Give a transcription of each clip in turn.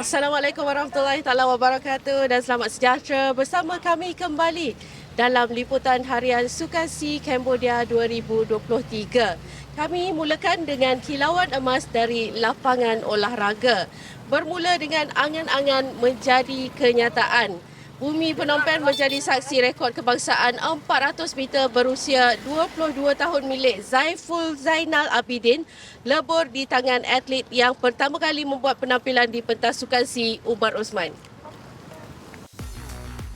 Assalamualaikum warahmatullahi taala wabarakatuh dan selamat sejahtera bersama kami kembali dalam liputan harian Sukasi Cambodia 2023. Kami mulakan dengan kilauan emas dari lapangan olahraga. Bermula dengan angan-angan menjadi kenyataan. Bumi Phnom Penh menjadi saksi rekod kebangsaan 400 meter berusia 22 tahun milik Zaiful Zainal Abidin lebur di tangan atlet yang pertama kali membuat penampilan di pentas Sukasi, Umar Osman.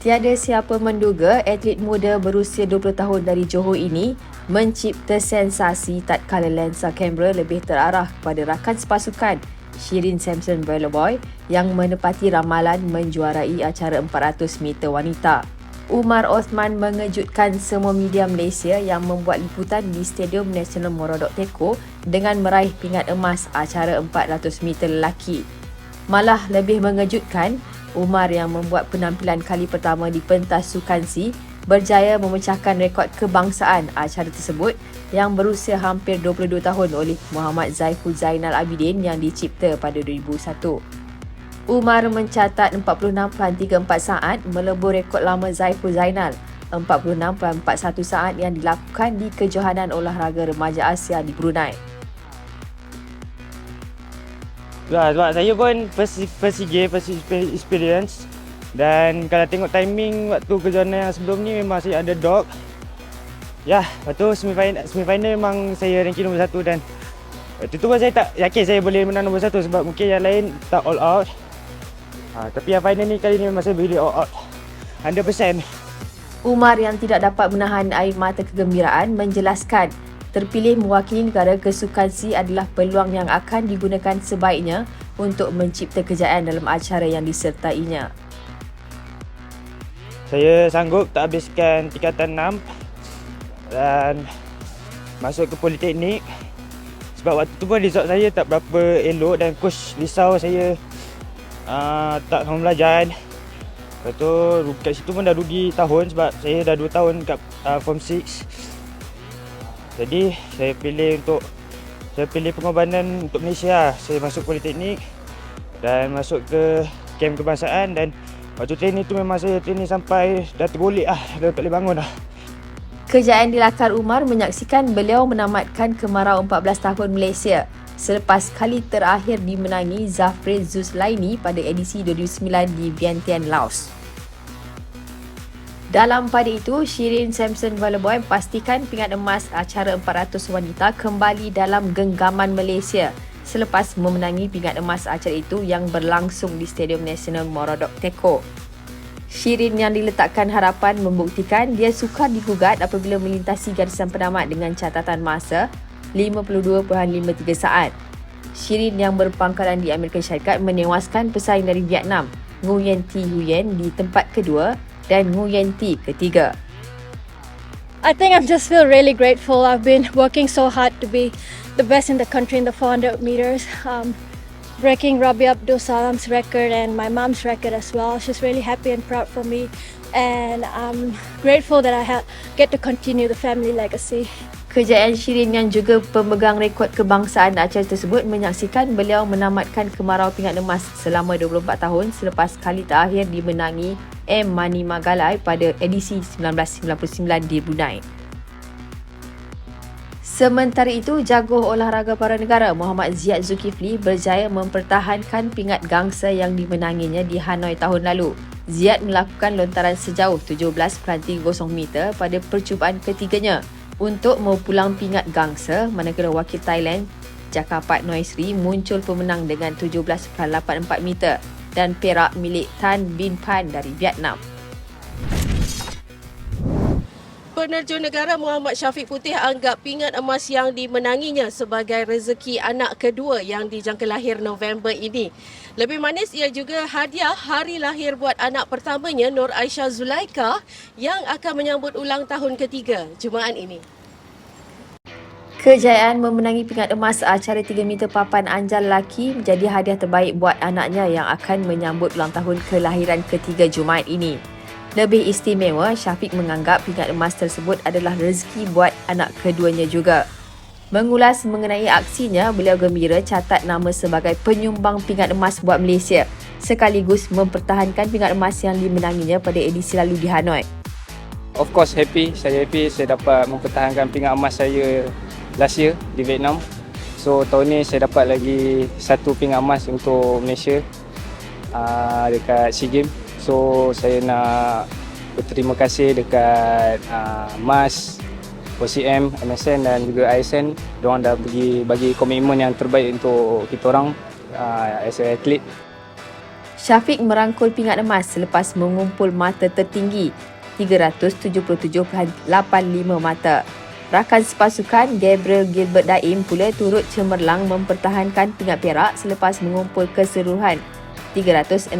Tiada siapa menduga atlet muda berusia 20 tahun dari Johor ini mencipta sensasi tatkala lensa kamera lebih terarah kepada rakan sepasukan Shirin Samson Bellboy yang menepati ramalan menjuarai acara 400 meter wanita. Umar Osman mengejutkan semua media Malaysia yang membuat liputan di Stadium Nasional Morodok Teko dengan meraih pingat emas acara 400 meter lelaki. Malah lebih mengejutkan, Umar yang membuat penampilan kali pertama di pentas Sukansi berjaya memecahkan rekod kebangsaan acara tersebut yang berusia hampir 22 tahun oleh Muhammad Zaiful Zainal Abidin yang dicipta pada 2001. Umar mencatat 46.34 saat melebur rekod lama Zaiful Zainal, 46.41 saat yang dilakukan di Kejohanan Olahraga Remaja Asia di Brunei. Ya, sebab saya pun first experience, dan kalau tengok timing waktu kejohanan yang sebelum ni memang saya underdog. Ya, lepas tu semifinal memang saya ranking nombor 1 dan waktu tu pun saya tak yakin saya boleh menang nombor 1 sebab mungkin yang lain tak all out. Tapi yang final ni kali ni memang saya boleh all out 100%. Umar yang tidak dapat menahan air mata kegembiraan menjelaskan terpilih mewakili negara ke Sukansi adalah peluang yang akan digunakan sebaiknya untuk mencipta kejayaan dalam acara yang disertainya. Saya sanggup tak habiskan tingkatan 6 dan masuk ke Politeknik sebab waktu tu pun result saya tak berapa elok dan coach risau saya tak sama belajar. Lepas tu kat situ pun dah rugi tahun sebab saya dah 2 tahun kat form 6. Jadi saya pilih pengorbanan untuk Malaysia. Saya masuk Politeknik dan masuk ke kem kebangsaan dan waktu training tu memang saya training sampai dah tergolek dah tak boleh bangun dah. Kejayaan dilakar Umar menyaksikan beliau menamatkan kemarau 14 tahun Malaysia selepas kali terakhir dimenangi Zafrin Zuslaini pada edisi 2009 di Vientiane, Laos. Dalam pada itu, Shirin Samson Bellboy pastikan pingat emas acara 400 wanita kembali dalam genggaman Malaysia selepas memenangi pingat emas acara itu yang berlangsung di Stadium Nasional Morodok Teko. Shirin yang diletakkan harapan membuktikan dia sukar digugat apabila melintasi garisan penamat dengan catatan masa 52.53 saat. Shirin yang berpangkalan di Amerika Syarikat menewaskan pesaing dari Vietnam, Nguyen Thi Huyen di tempat kedua dan Nguyen Thi ketiga. I think I just feel really grateful. I've been working so hard to be the best in the country in the 400 meters, breaking Rabia Abdul Salam's record and my mom's record as well. She's really happy and proud for me, and I'm grateful that I get to continue the family legacy. Kejayaan Shirin yang juga pemegang rekod kebangsaan acara tersebut menyaksikan beliau menamatkan kemarau pingat emas selama 24 tahun selepas kali terakhir dimenangi M. Mani Magalai pada edisi 1999 di Brunei. Sementara itu, jaguh olahraga para negara Muhammad Ziad Zulkifli berjaya mempertahankan pingat gangsa yang dimenanginya di Hanoi tahun lalu. Ziad melakukan lontaran sejauh 17.30 meter pada percubaan ketiganya untuk mempulang pingat gangsa, manakala wakil Thailand Jakapat Noisri muncul pemenang dengan 17.84 meter dan perak milik Tan Bin Pan dari Vietnam. Penerjun negara Muhammad Syafiq Putih anggap pingat emas yang dimenanginya sebagai rezeki anak kedua yang dijangka lahir November ini. Lebih manis ia juga hadiah hari lahir buat anak pertamanya Nur Aisyah Zulaika yang akan menyambut ulang tahun ketiga Jumaat ini. Kejayaan memenangi pingat emas acara 3 meter papan anjal lelaki menjadi hadiah terbaik buat anaknya yang akan menyambut ulang tahun kelahiran ketiga Jumaat ini. Lebih istimewa, Syafiq menganggap pingat emas tersebut adalah rezeki buat anak keduanya juga. Mengulas mengenai aksinya, beliau gembira catat nama sebagai penyumbang pingat emas buat Malaysia. sekaligus mempertahankan pingat emas yang dimenanginya pada edisi lalu di Hanoi. Of course happy, saya dapat mempertahankan pingat emas saya last year di Vietnam. So tahun ni saya dapat lagi satu pingat emas untuk Malaysia dekat SEA Games. So saya nak berterima kasih dekat MAS, OCM, MSN dan juga ISN. Diorang dah bagi komitmen yang terbaik untuk kita orang as a atlet. Syafiq merangkul pingat emas selepas mengumpul mata tertinggi 377.85 mata. Rakan sepasukan Gabriel Gilbert Daim pula turut cemerlang mempertahankan pingat perak selepas mengumpul keseluruhan 365.25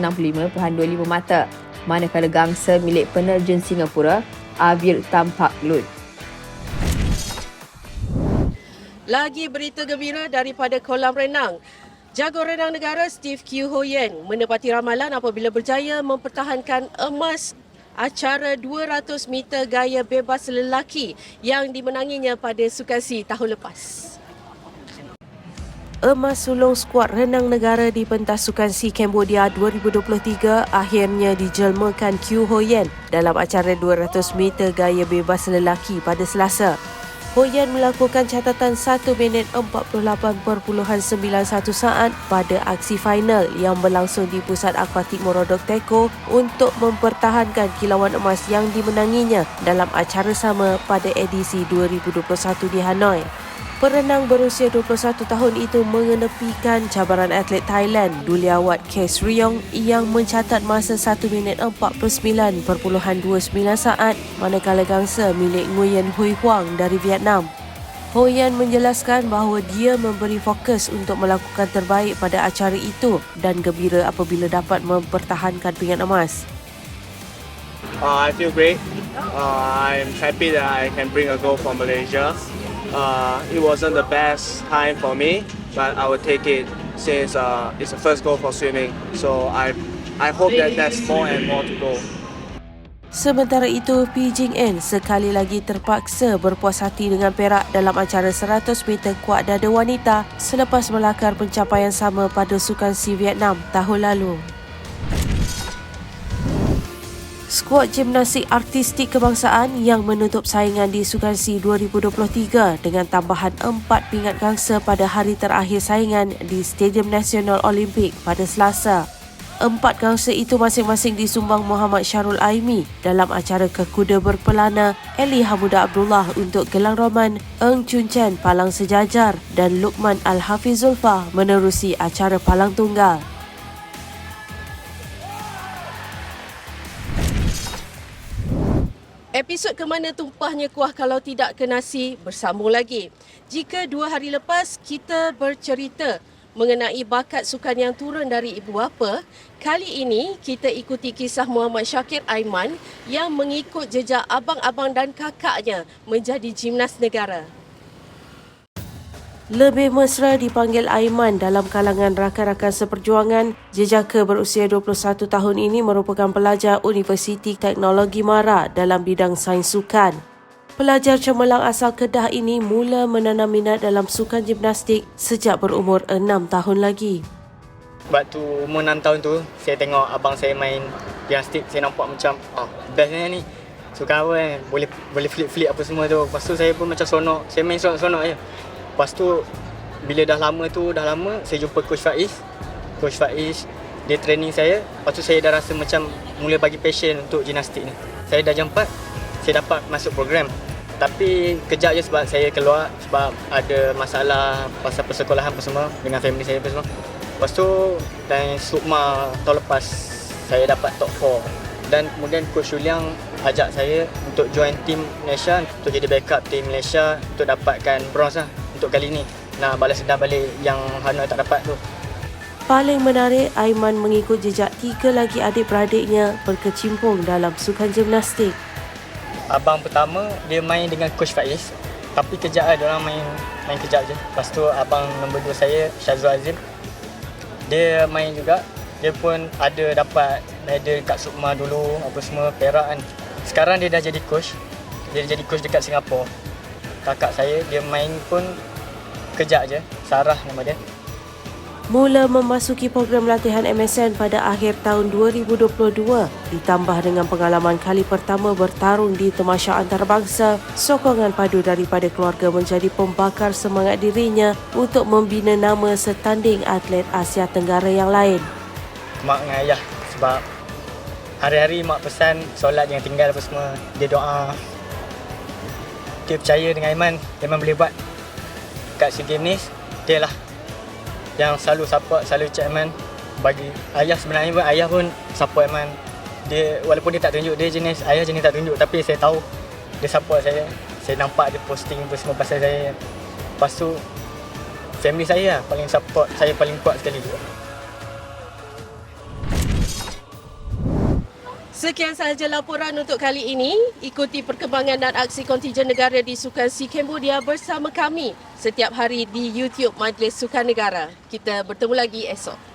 mata. Manakala gangsa milik penerjun Singapura Avir Tampak Lut. Lagi berita gembira daripada kolam renang. Jago renang negara Steve Kiew Ho Yen menepati ramalan apabila berjaya mempertahankan emas acara 200 meter gaya bebas lelaki yang dimenanginya pada Sukan SEA tahun lepas. Emas sulung skuad renang negara di pentas Sukan SEA Cambodia 2023 akhirnya dijelmakan Kiew Ho Yen dalam acara 200 meter gaya bebas lelaki pada Selasa. Ho Yen melakukan catatan 1 minit 48.91 saat pada aksi final yang berlangsung di Pusat Akuatik Morodok Teko untuk mempertahankan kilauan emas yang dimenanginya dalam acara sama pada edisi 2021 di Hanoi. Perenang berusia 21 tahun itu mengenepikan cabaran atlet Thailand Duliawat Kesriong yang mencatat masa 1 minit 49.29 saat manakala gangsa milik Nguyen Hui Huang dari Vietnam. Ho Yen menjelaskan bahawa dia memberi fokus untuk melakukan terbaik pada acara itu dan gembira apabila dapat mempertahankan pingat emas. I feel great. I'm happy that I can bring a goal for Malaysia. It wasn't the best time for me, but I will take it since it's the first goal for swimming. So I hope that there's more and more to go. Sementara itu, Pi Jing En sekali lagi terpaksa berpuas hati dengan perak dalam acara 100 meter kuat dada wanita selepas melakar pencapaian sama pada Sukan SEA Vietnam tahun lalu. Skuad gimnastik artistik kebangsaan yang menutup saingan di Sukan SEA 2023 dengan tambahan 4 pingat gangsa pada hari terakhir saingan di Stadium Nasional Olimpik pada Selasa. 4 gangsa itu masing-masing disumbang Muhammad Syarul Aimi dalam acara kekuda berpelana, Eli Hamuda Abdullah untuk gelang Roman, Eng Chun Chen palang sejajar dan Luqman Al-Hafiz Zulfa menerusi acara palang tunggal. Episod ke mana tumpahnya kuah kalau tidak ke nasi bersambung lagi. Jika 2 hari lepas kita bercerita mengenai bakat sukan yang turun dari ibu bapa, kali ini kita ikuti kisah Muhammad Syakir Aiman yang mengikut jejak abang-abang dan kakaknya menjadi gimnas negara. Lebih mesra dipanggil Aiman dalam kalangan rakan-rakan seperjuangan, jejaka berusia 21 tahun ini merupakan pelajar Universiti Teknologi Mara dalam bidang sains sukan. Pelajar cemerlang asal Kedah ini mula menanam minat dalam sukan gimnastik sejak berumur 6 tahun lagi. Waktu umur 6 tahun tu, saya tengok abang saya main gimnastik, saya nampak macam bestnya ni. Sukan apa boleh flip-flip apa semua tu. Lepas tu saya pun macam seronok, saya main seronok-seronok je. Lepas tu, bila dah lama, saya jumpa Coach Faiz. Coach Faiz, dia training saya. Lepas tu saya dah rasa macam mula bagi passion untuk gimnastik ni. Saya dah jam 4, saya dapat masuk program. Tapi kejap je sebab saya keluar sebab ada masalah pasal persekolahan apa semua dengan family saya apa semua. Lepas tu, dan Sukma tahun lepas, saya dapat top 4. Dan kemudian Coach Yuliang ajak saya untuk join tim Malaysia, untuk jadi backup tim Malaysia untuk dapatkan bronze lah untuk kali ni. Nak balas dendam balik yang Hanoi tak dapat tu. Paling menarik, Aiman mengikut jejak 3 lagi adik-beradiknya berkecimpung dalam sukan gimnastik. Abang pertama, dia main dengan Coach Faiz. Tapi kejap lah, diorang main kejap je. Lepas tu abang nombor 2 saya, Syazul Azim. Dia main juga. Dia pun ada dapat medal kat Sukma dulu, apa semua, perak kan. Sekarang dia dah jadi coach. Dia jadi coach dekat Singapura. Kakak saya, dia main pun kejap je. Sarah nama dia. mula memasuki program latihan MSN pada akhir tahun 2022 ditambah dengan pengalaman kali pertama bertarung di Tamasya Antarabangsa, sokongan padu daripada keluarga menjadi pembakar semangat dirinya untuk membina nama setanding atlet Asia Tenggara yang lain. Mak dengan ayah sebab hari-hari mak pesan solat jangan tinggal apa semua. Dia doa. Dia percaya dengan Aiman boleh buat kat SEA Games ni. Dia lah yang selalu support, selalu cakap Aiman. Bagi ayah sebenarnya pun, ayah pun support Aiman. Dia walaupun dia tak tunjuk, dia jenis ayah jenis tak tunjuk, tapi saya tahu dia support saya. Saya nampak dia posting apa semua pasal saya. Lepas tu family saya lah paling support saya paling kuat sekali. Sekian sahaja laporan untuk kali ini. Ikuti perkembangan dan aksi kontijen negara di Sukan SEA Cambodia bersama kami setiap hari di YouTube Majlis Sukan Negara. Kita bertemu lagi esok.